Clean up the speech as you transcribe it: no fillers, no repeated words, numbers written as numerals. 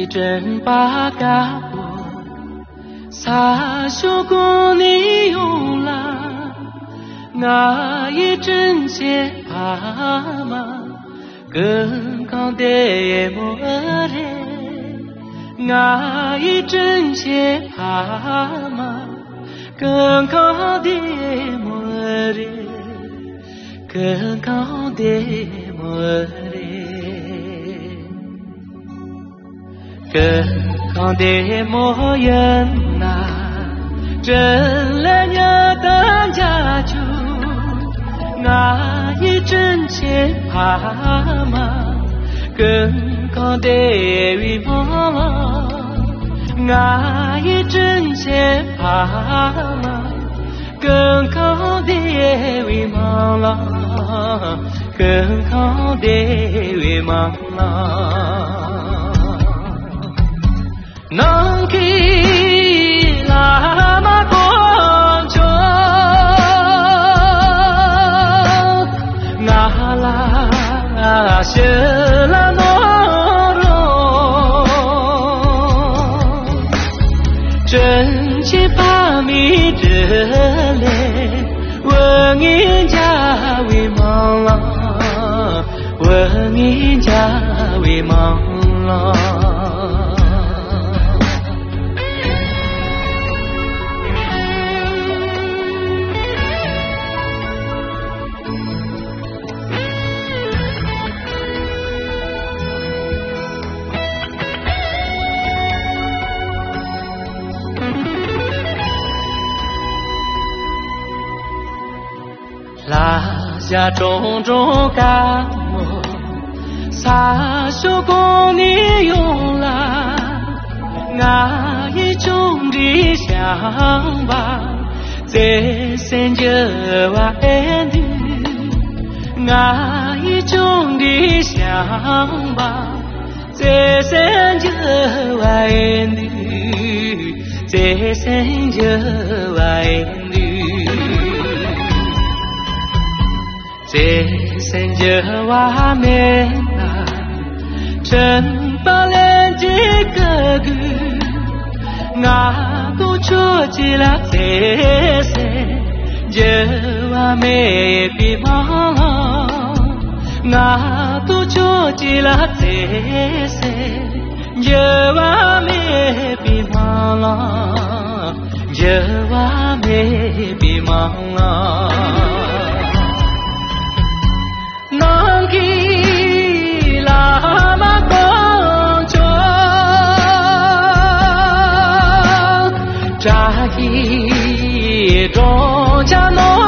真把嘎布撒手过你用啦，我一真些怕嘛，更高的莫人，我一真些怕嘛，更高的莫人，更高的莫人。更高的模样啊，真来娘当家主，我一真切怕嘛，更高的威望了，我一真切怕嘛，更高的威望了，更高的威望了。能给拉玛公主，那拉些拉诺罗，真气把米这嘞，我人家为忙了，我人家为忙了。拉下种种感冒，撒手工你用啦，我一种的想法，在深究我爱你，我一种的想法，在深究我爱你，在深究我爱你。在深究我们啊，真把人这个个，我都着急了在深究我们别忙了，我都着急了在深究我们别忙了，究我们别忙了。能给拉玛公主，扎起庄稼农。